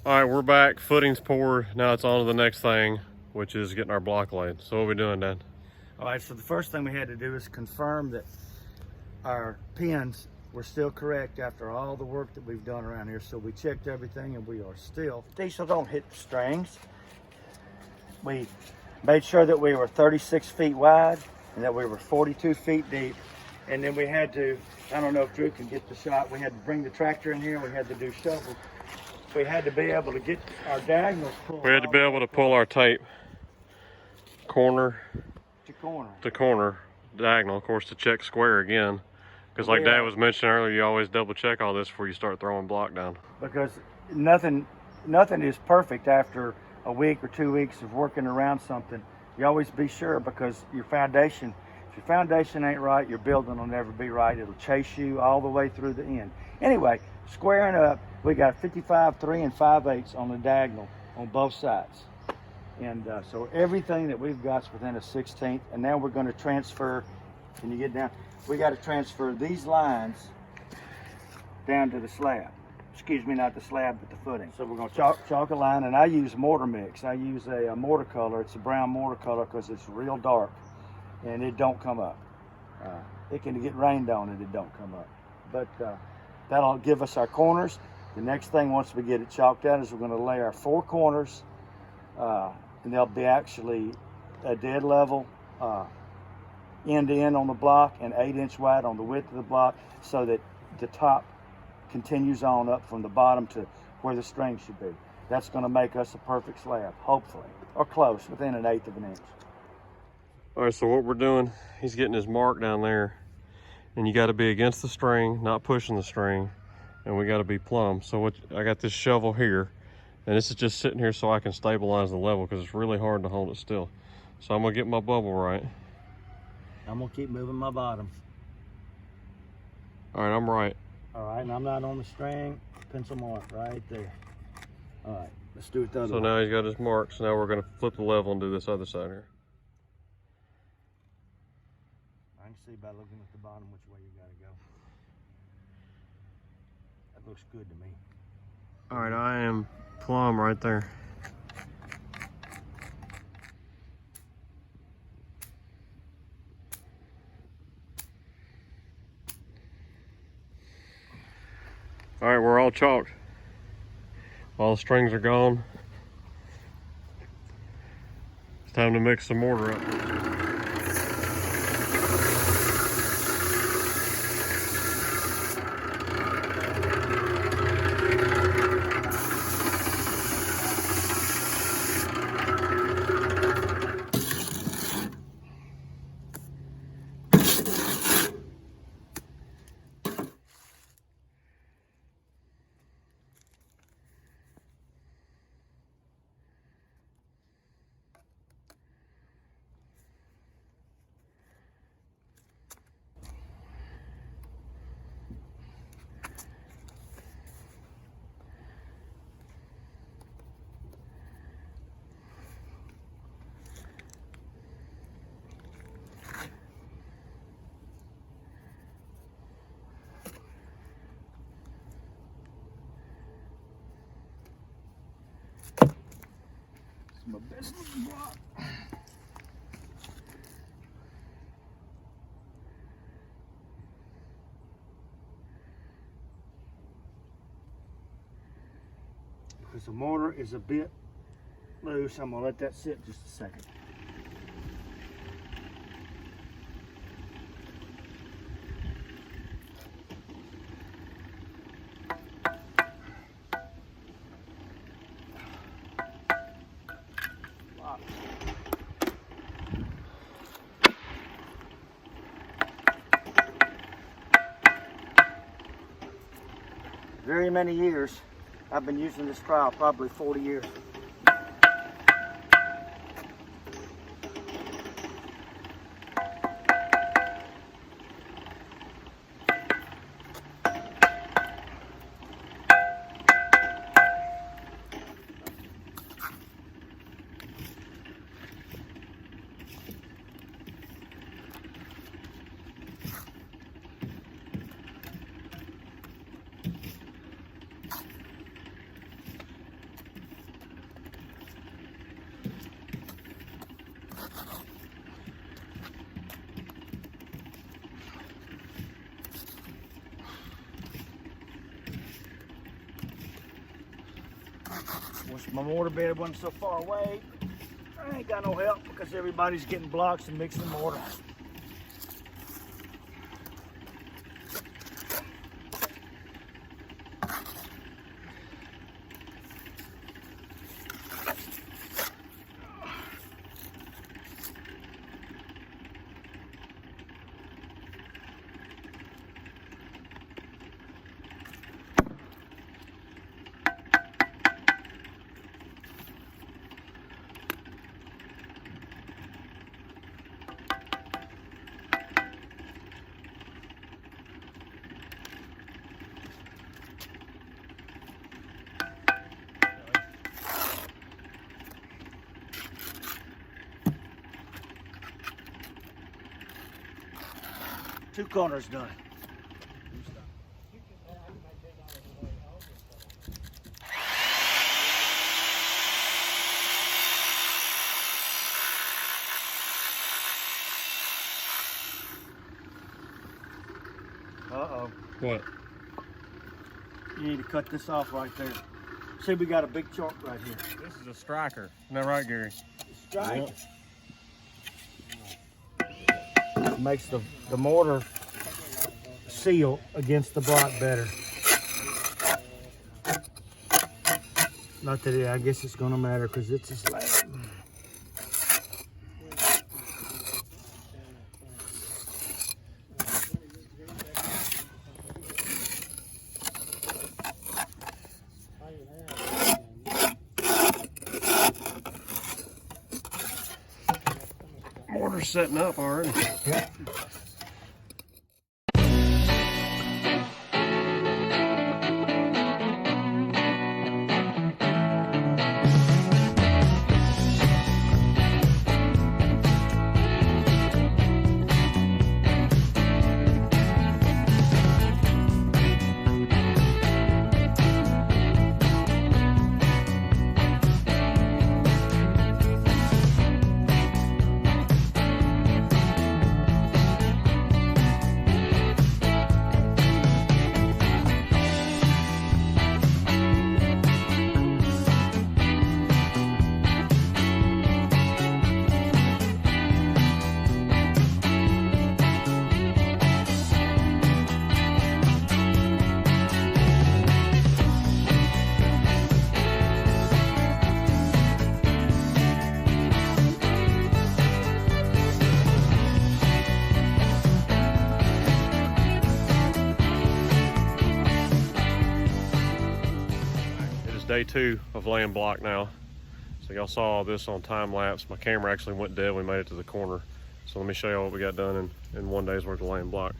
All right, we're back. Footing's poured. Now it's on to the next thing, which is getting our block laid. So what are we doing, Dan? All right, so the first thing we had to do is confirm that our pins were still correct after all the work that we've done around here. So we checked everything and we are still. These don't hit the strings. We made sure that we were 36 feet wide and that we were 42 feet deep. And then we had to, I don't know if Drew can get the shot, we had to bring the tractor in here, we had to do shovels. We had to be able to get our diagonals pulled. We had to be able to pull our tape corner to corner, diagonal, of course, to check square again. Because like Dad was mentioning earlier, you always double check all this before you start throwing block down. Because nothing is perfect after a week or 2 weeks of working around something. You always be sure, because your foundation, if your foundation ain't right, your building will never be right. It'll chase you all the way through the end. Anyway, squaring up, we got 55, 3 and 5/8 on the diagonal on both sides. And so everything that we've got is within a 16th. And now we're going to transfer, can you get down? We got to transfer these lines down to the slab. Excuse me, not the slab, but the footing. So we're going to chalk a line, and I use mortar mix. I use a mortar color. It's a brown mortar color because it's real dark, and it don't come up. It can get rained on and it don't come up. But that'll give us our corners. The next thing, once we get it chalked out, is we're going to lay our 4 corners, and they'll be actually a dead level end to end on the block and 8-inch wide on the width of the block, so that the top continues on up from the bottom to where the string should be. That's going to make us a perfect slab, hopefully, or close, within 1/8 of an inch. All right, so what we're doing, he's getting his mark down there, and you got to be against the string, not pushing the string, and we got to be plumb. So I got this shovel here, and this is just sitting here so I can stabilize the level, because it's really hard to hold it still. So I'm gonna get my bubble right. I'm gonna keep moving my bottom. All right, I'm right. All right, and I'm not on the string. Pencil mark right there. All right, let's do it the other way. So now he's got his mark. So now we're gonna flip the level and do this other side here. I can see by looking at the bottom which way you gotta go. That looks good to me. All right, I am plumb right there. All right, we're all chalked. All the strings are gone. It's time to mix some mortar up. My best looking block. Because the mortar is a bit loose, I'm gonna let that sit just a second. Very many years. I've been using this trowel, probably 40 years. Wish my mortar bed wasn't so far away. I ain't got no help because everybody's getting blocks and mixing mortar. Two corners done. Uh-oh. What? You need to cut this off right there. See, we got a big chalk right here. This is a striker. Isn't that right, Gary? Strike. Makes the mortar seal against the block better. Not that I guess it's gonna matter because it's a slab. Mortar's setting up already. Yeah. Day 2 of laying block now. So y'all saw this on time lapse. My camera actually went dead. We made it to the corner. So let me show you what we got done in 1 day's worth of laying block.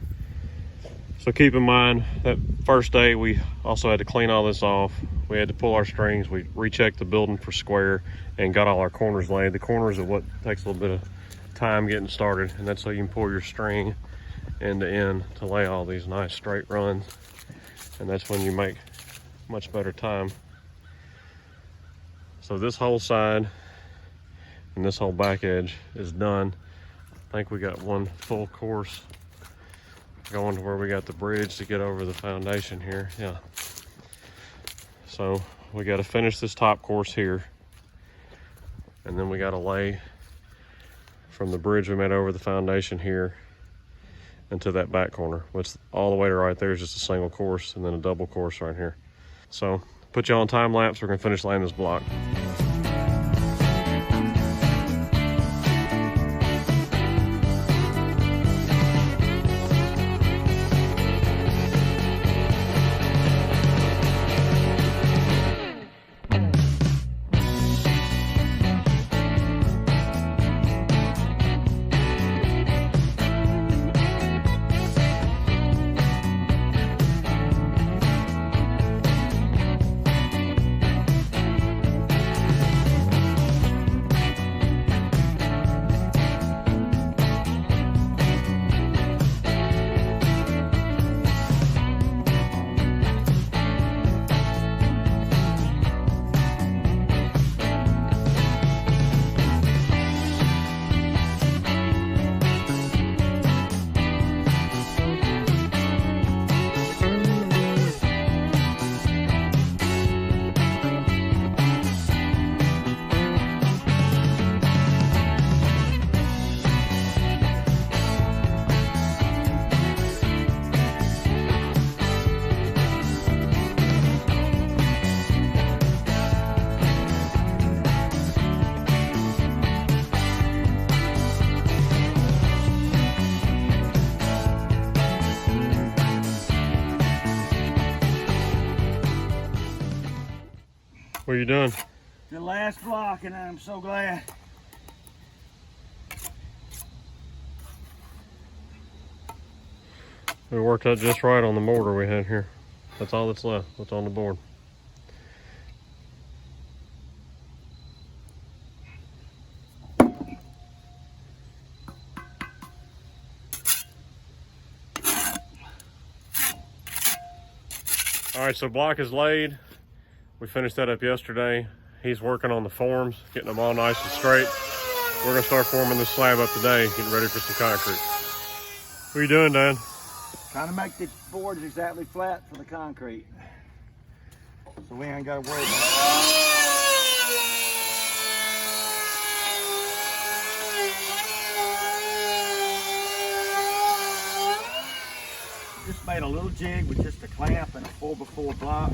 So keep in mind that first day we also had to clean all this off. We had to pull our strings. We rechecked the building for square and got all our corners laid. The corners are what takes a little bit of time getting started, and that's so you can pull your string end to end to lay all these nice straight runs. And that's when you make much better time. So this whole side and this whole back edge is done. I think we got one full course going to where we got the bridge to get over the foundation here. Yeah. So we got to finish this top course here, and then we got to lay from the bridge we made over the foundation here into that back corner, which all the way to right there is just a single course and then a double course right here. So put you on time lapse. We're gonna finish laying this block. What are you doing? The last block, and I'm so glad. We worked out just right on the mortar we had here. That's all that's left. What's on the board. All right, so block is laid. We finished that up yesterday. He's working on the forms, getting them all nice and straight. We're gonna start forming this slab up today, getting ready for some concrete. What are you doing, Dan? Trying to make the boards exactly flat for the concrete. So we ain't gotta worry about it. Just made a little jig with just a clamp and a 4x4 block.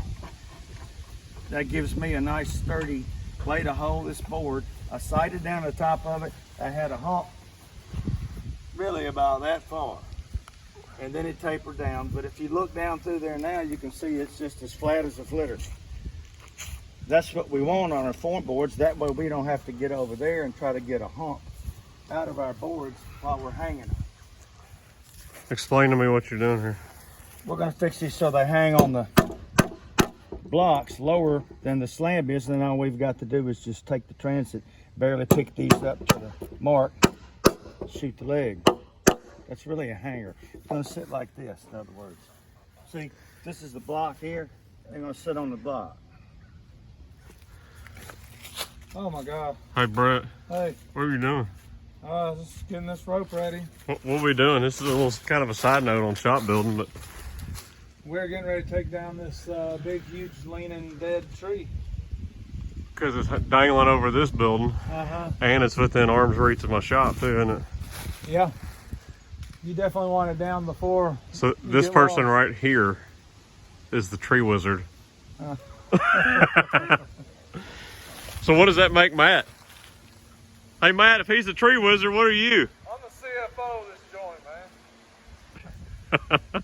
That gives me a nice sturdy plate to hold this board. I sighted down the top of it. I had a hump really about that far. And then it tapered down. But if you look down through there now, you can see it's just as flat as a flitter. That's what we want on our form boards. That way we don't have to get over there and try to get a hump out of our boards while we're hanging them. Explain to me what you're doing here. We're gonna fix these so they hang on the blocks lower than the slab is. Then all we've got to do is just take the transit, barely pick these up to the mark, shoot the leg. That's really a hanger. It's gonna sit like this, in other words. See, this is the block here. They're gonna sit on the block. Oh my God. Hi, Brett. Hey. What are you doing? Just getting this rope ready. What are we doing? This is a little kind of a side note on shop building, but We're getting ready to take down this big, huge, leaning, dead tree. because it's dangling over this building, and it's within arm's reach of my shop too, isn't it? Yeah. You definitely want it down before. So this person right here is the tree wizard. So what does that make Matt? Hey Matt, if he's the tree wizard, what are you? I'm the CFO of this joint, man.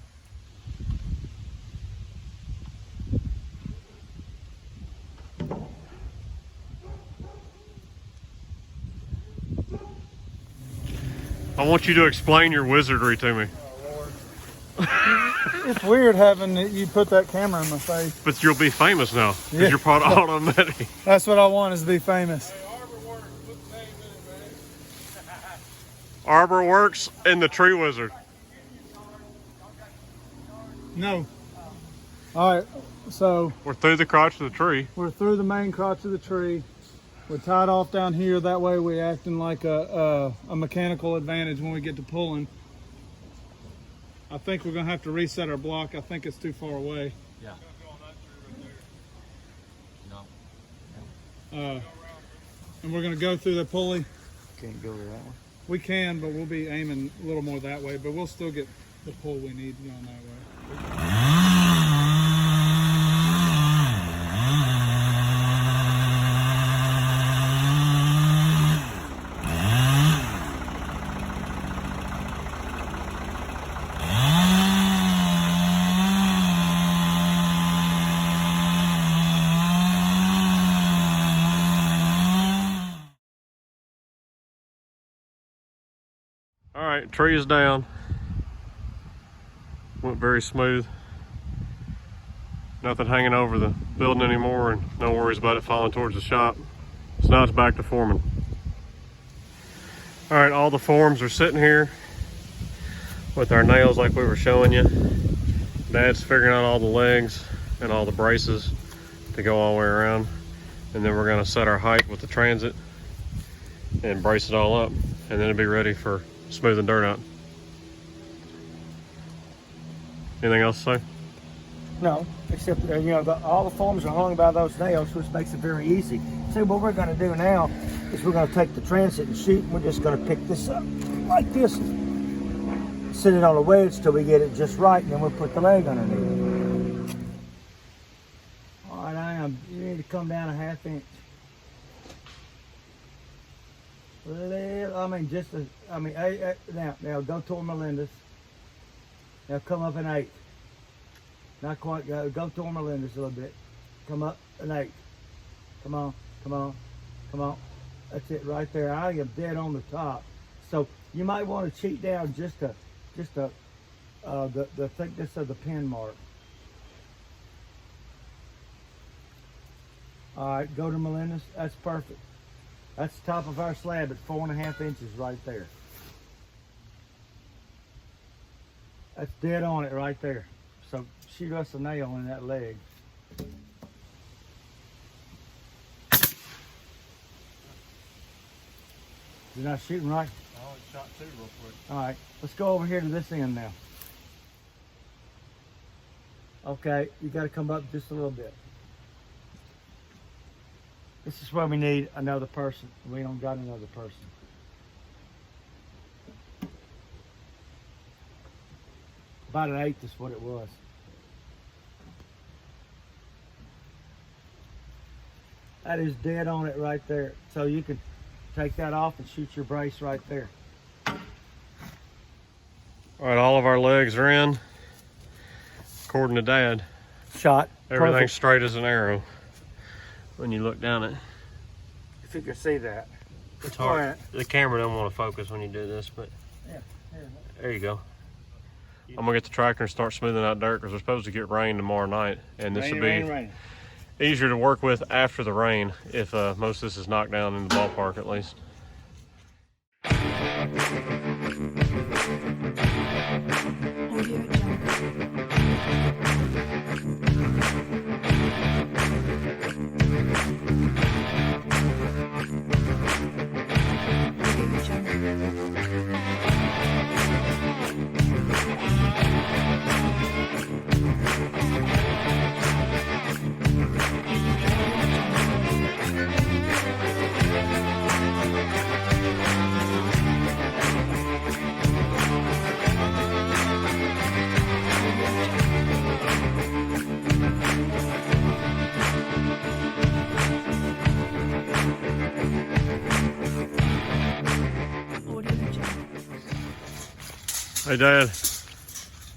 I want you to explain your wizardry to me. It's weird having you put that camera in my face. But you'll be famous now, because Yeah. you're part of automatic. That's what I want, is to be famous. Arbor Works and the tree wizard. No. All right, so We're through the crotch of the tree. we're through the main crotch of the tree. We're tied off down here. That way we're acting like a mechanical advantage when we get to pulling. I think we're gonna have to reset our block. I think it's too far away. Yeah. And we're gonna go through the pulley. Can't go to that one. We can, but we'll be aiming a little more that way, but we'll still get the pull we need going that way. All right, tree is down. Went very smooth. Nothing hanging over the building anymore, and no worries about it falling towards the shop. So now it's back to forming. All right, all the forms are sitting here with our nails like we were showing you. Dad's figuring out all the legs and all the braces to go all the way around. And then we're gonna set our height with the transit and brace it all up, and then it'll be ready for smoothing dirt out. Anything else to say? No, except all the forms are hung by those nails, which makes it very easy. See, what we're going to do now is we're going to take the transit and shoot, and we're just going to pick this up like this, sit it on a wedge till we get it just right, and then we'll put the leg underneath. All right, you need to come down a 1/2 inch. Now go toward Melinda's. Now come up an 1/8. Not quite, go toward Melinda's a little bit. Come up an 1/8. Come on, come on, come on. That's it right there. I am dead on the top. So you might want to cheat down just the thickness of the pin mark. All right, go to Melinda's. That's perfect. That's the top of our slab at 4.5 inches right there. That's dead on it right there. So shoot us a nail in that leg. You're not shooting right? I only shot 2 real quick. All right, let's go over here to this end now. Okay, you got to come up just a little bit. This is where we need another person. We don't got another person. About 1/8 is what it was. That is dead on it right there. So you can take that off and shoot your brace right there. All right, all of our legs are in. According to Dad, Shot. everything's Perfect. straight as an arrow when you look down it. If you can see that. It's hard. The camera don't want to focus when you do this, but Yeah, here. there you go. I'm gonna get the tractor and start smoothing out dirt because we're supposed to get rain tomorrow night, and this will be Rain. easier to work with after the rain if most of this is knocked down in the ballpark at least. Hey Dad,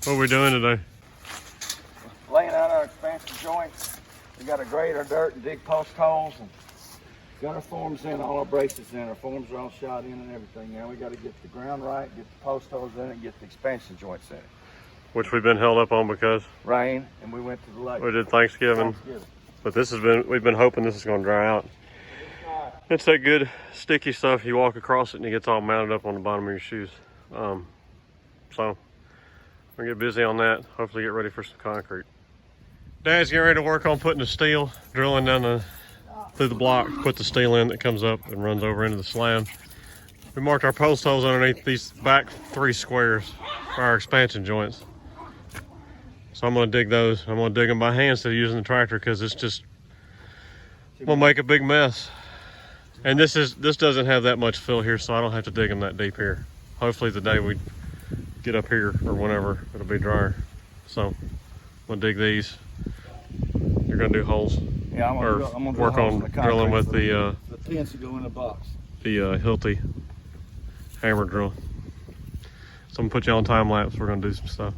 what are we doing today? Laying out our expansion joints. We got to grade our dirt and dig post holes and got our forms in, all our braces in. Our forms are all shot in and everything. Now we got to get the ground right, get the post holes in it, get the expansion joints in it. Which we've been held up on because Rain, and we went to the lake. we did Thanksgiving. But we've been hoping this is going to dry out. It's that good sticky stuff. You walk across it and it gets all mounted up on the bottom of your shoes. So we'll get busy on that. Hopefully get ready for some concrete. Dad's getting ready to work on putting the steel, drilling down through the block, put the steel in that comes up and runs over into the slab. We marked our post holes underneath these back 3 squares for our expansion joints. So I'm gonna dig those. I'm gonna dig them by hand instead of using the tractor because it's just gonna make a big mess. And this doesn't have that much fill here, so I don't have to dig them that deep here. Hopefully the day we get up here or whenever it'll be drier. So I'm gonna dig these. You're gonna do holes. Yeah, I'm gonna work on drilling with the pins to go in the box. The Hilti hammer drill. So I'm gonna put you on time lapse. We're gonna do some stuff.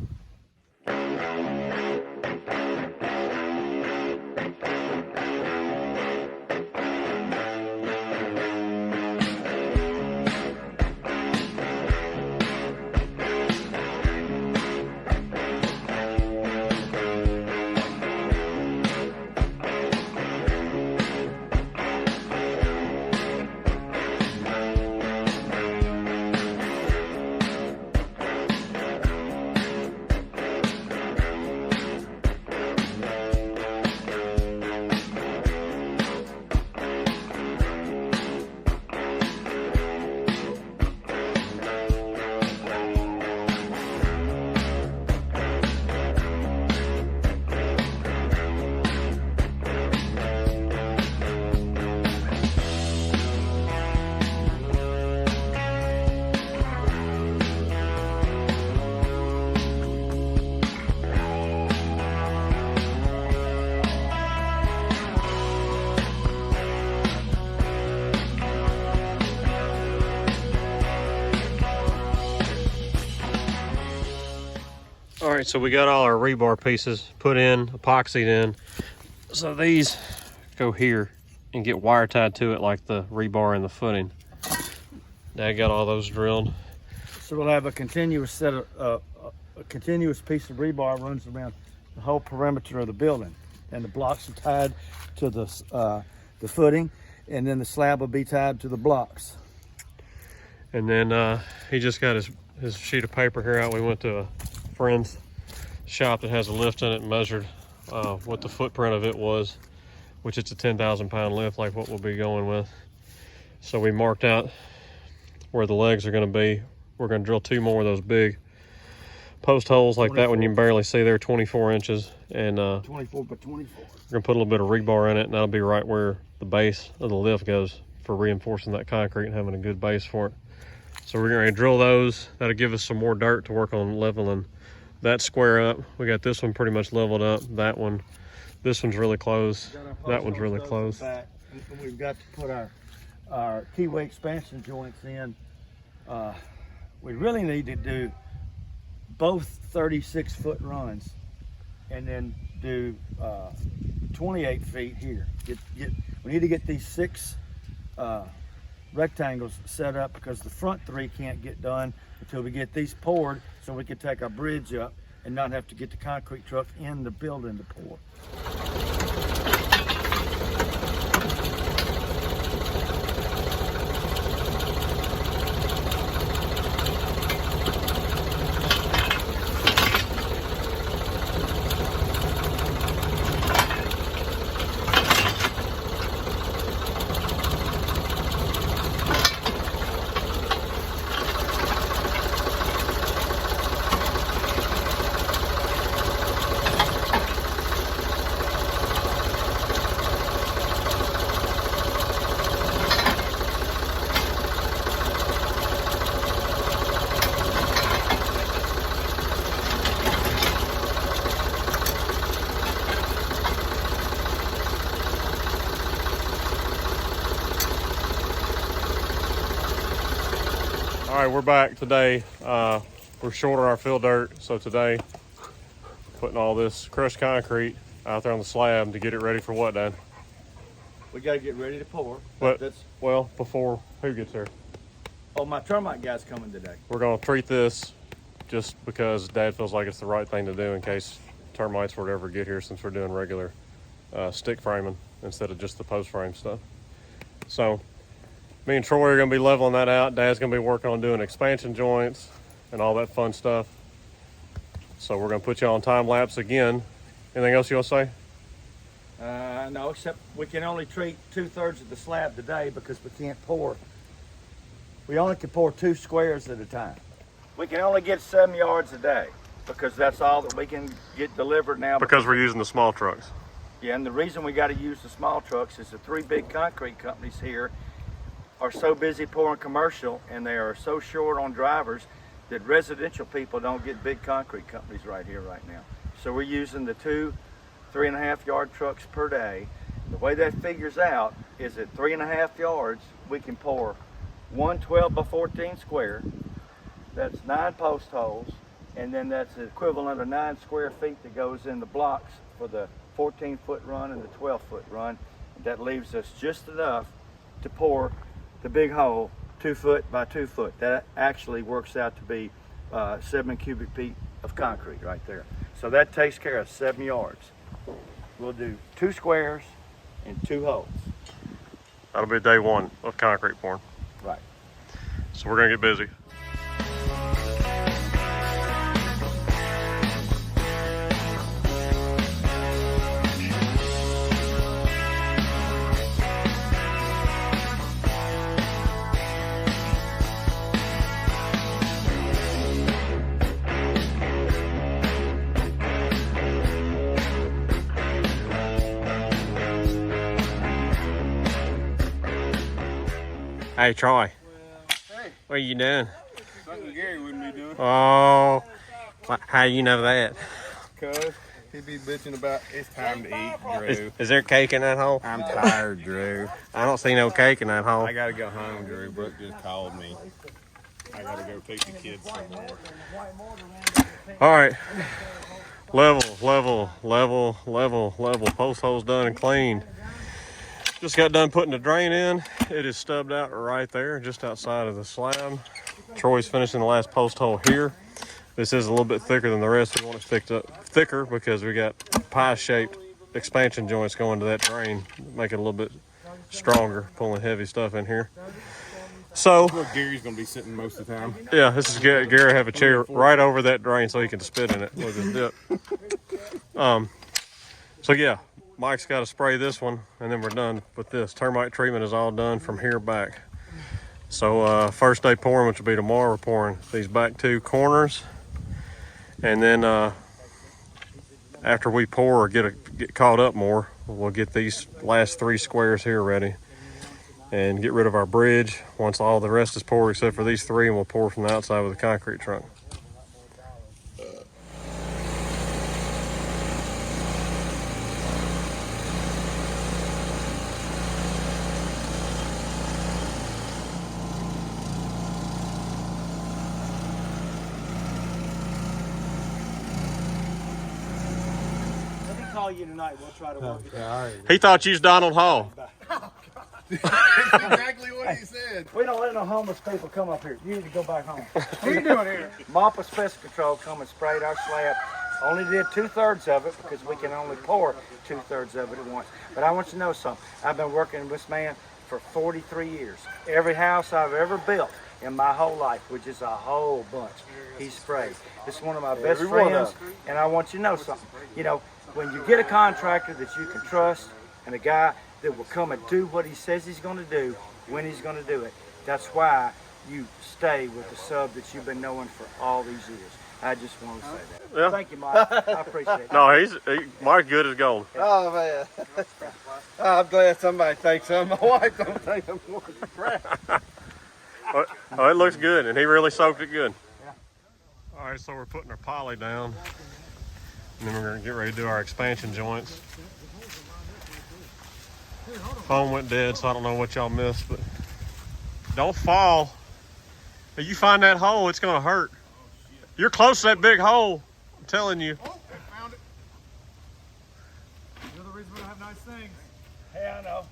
All right, so we got all our rebar pieces put in, epoxied in. So these go here and get wire tied to it like the rebar and the footing. Dad got all those drilled. So we'll have a continuous set of a continuous piece of rebar runs around the whole perimeter of the building, and the blocks are tied to the footing, and then the slab will be tied to the blocks. And then he just got his sheet of paper here out. We went to a friend's shop that has a lift in it and measured what the footprint of it was, which it's a 10,000 pound lift like what we'll be going with. So we marked out where the legs are going to be. We're going to drill 2 more of those big post holes like 24. That one you can barely see there, 24 inches. And 24 by 24. We're going to put a little bit of rebar in it, and that'll be right where the base of the lift goes for reinforcing that concrete and having a good base for it. So we're going to drill those. That'll give us some more dirt to work on leveling that square up. We got this one pretty much leveled up. That one, this one's really close. That one's really close. And we've got to put our keyway expansion joints in. We really need to do both 36-foot runs, and then do 28 feet here. We need to get these 6 rectangles set up, because the front 3 can't get done until we get these poured, so we can take our bridge up and not have to get the concrete truck in the building to pour. All right, we're back today. We're short on our fill dirt, so today putting all this crushed concrete out there on the slab to get it ready for what, Dad? We got to get ready to pour. Well, before who gets there? Oh, my termite guy's coming today. We're gonna treat this just because Dad feels like it's the right thing to do in case termites were to ever get here, since we're doing regular stick framing instead of just the post frame stuff. So me and Troy are gonna be leveling that out. Dad's gonna be working on doing expansion joints and all that fun stuff. So we're gonna put you on time lapse again. Anything else you want to say? No, except we can only treat 2/3 of the slab today, because we can't pour. We only can pour 2 squares at a time. We can only get 7 yards a day, because that's all that we can get delivered now. Because we're using the small trucks. Yeah, and the reason we got to use the small trucks is the 3 big concrete companies here are so busy pouring commercial, and they are so short on drivers that residential people don't get big concrete companies right here right now. So we're using the 2 3.5 yard trucks per day. The way that figures out is at 3.5 yards, we can pour 1 12 by 14 square. That's 9 post holes, and then that's the equivalent of 9 square feet that goes in the blocks for the 14-foot run and the 12-foot run. That leaves us just enough to pour the big hole 2 foot by 2 foot. That actually works out to be 7 cubic feet of concrete right there. So that takes care of 7 yards. We'll do 2 squares and 2 holes. That'll be day 1 of concrete pouring. Right. So we're gonna get busy. Hey Troy, Hey, what are you doing? something Gary wouldn't be doing. Oh, how you know that? Cause he'd be bitching about it's time to eat, Drew. Is there cake in that hole? I'm tired, Drew. I don't see no cake in that hole. I gotta go home, Drew. Brooke just called me. I gotta go take the kids somewhere. All right, level. Post holes done and cleaned. Just got done putting the drain in. It is stubbed out right there, just outside of the slab. Troy's finishing the last post hole here. This is a little bit thicker than the rest. We want it thicked up thicker because we got pie-shaped expansion joints going to that drain, make it a little bit stronger, pulling heavy stuff in here. So Where Gary's gonna be sitting most of the time. yeah, this is Gary. Gary have a chair right over that drain so he can spit in it with his dip. So yeah, Mike's got to spray this one, and then we're done with this. Termite treatment is all done from here back. So first day pouring, which will be tomorrow, we're pouring these back 2 corners, and then after we pour or get caught up more, we'll get these last 3 squares here ready and get rid of our bridge once all the rest is poured except for these 3, and we'll pour from the outside with a concrete trunk. Call you tonight. We'll try to work it out. He thought you was Donald Hall. Exactly what he said. We don't let no homeless people come up here. You need to go back home. What are you doing here? Moppa Pest Control come and sprayed our slab. Only did 2/3 of it because we can only pour 2/3 of it at once. But I want you to know something. I've been working with this man for 43 years. Every house I've ever built in my whole life, which is a whole bunch, he sprayed. This is one of my best friends, and I want you to know something. You know, when you get a contractor that you can trust and a guy that will come and do what he says he's going to do when he's going to do it, that's why you stay with the sub that you've been knowing for all these years. I just want to say that. Yeah. Thank you, Mike. I appreciate it. No, Mike's good as gold. Oh man, I'm glad somebody thinks I'm. My wife don't think I'm going to crap. Oh, it looks good, and he really soaked it good. Yeah. All right, so we're putting our poly down, and then we're going to get ready to do our expansion joints. Phone went dead, so I don't know what y'all missed, but don't fall. If you find that hole, it's going to hurt. You're close to that big hole, I'm telling you. Oh, I found it. You're the reason we don't have nice things. Yeah, I know.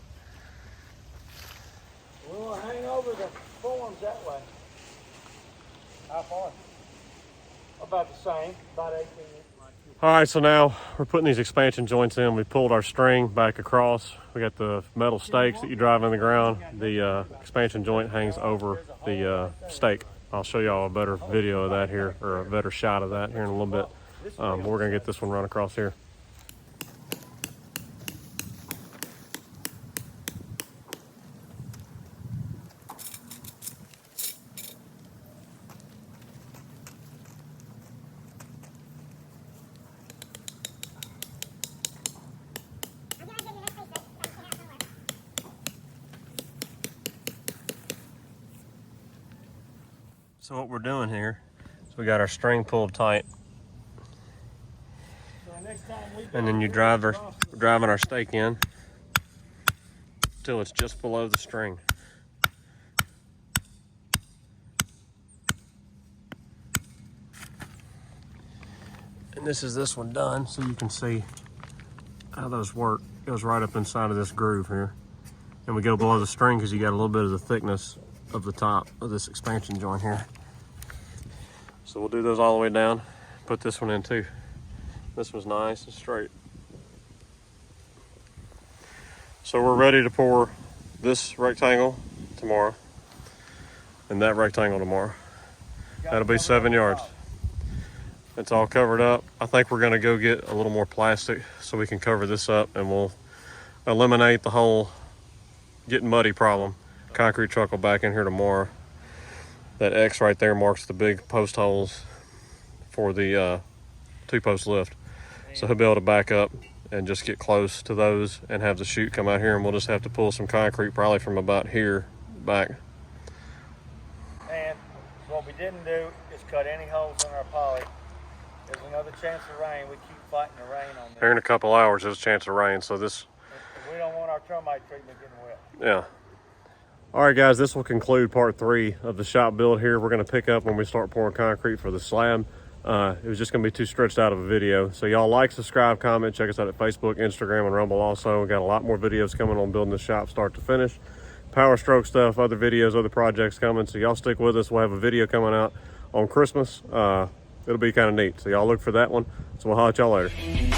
We want to hang over the forms that way. How far? About the same, about 18 inches. All right, so now we're putting these expansion joints in. We pulled our string back across. We got the metal stakes that you drive in the ground. The expansion joint hangs over the stake. I'll show y'all a better video of that here, or a better shot of that here in a little bit. We're gonna get this one run across here. So what we're doing here is we got our string pulled tight, and then driving our stake in till it's just below the string. And this is this one done, so you can see how those work. It goes right up inside of this groove here, and we go below the string because you got a little bit of the thickness of the top of this expansion joint here. So we'll do those all the way down, put this one in too. This one's nice and straight. So we're ready to pour this rectangle tomorrow and that rectangle tomorrow. That'll be 7 yards. It's all covered up. I think we're gonna go get a little more plastic so we can cover this up, and we'll eliminate the whole getting muddy problem. Concrete truck will back in here tomorrow. That X right there marks the big post holes for the 2-post lift. So he'll be able to back up and just get close to those and have the chute come out here, and we'll just have to pull some concrete probably from about here back. And what we didn't do is cut any holes in our poly. There's another chance of rain. We keep fighting the rain on this. Here in a couple hours there's a chance of rain, so this... We don't want our termite treatment getting wet. Yeah. All right, guys, this will conclude part 3 of the shop build here. We're going to pick up when we start pouring concrete for the slab. It was just gonna be too stretched out of a video. So y'all like, subscribe, comment, check us out at Facebook, Instagram, and Rumble also. We got a lot more videos coming on building the shop start to finish. Power stroke stuff, other videos, other projects coming. So y'all stick with us. We'll have a video coming out on Christmas. It'll be kind of neat. So y'all look for that one. So we'll holler at y'all later.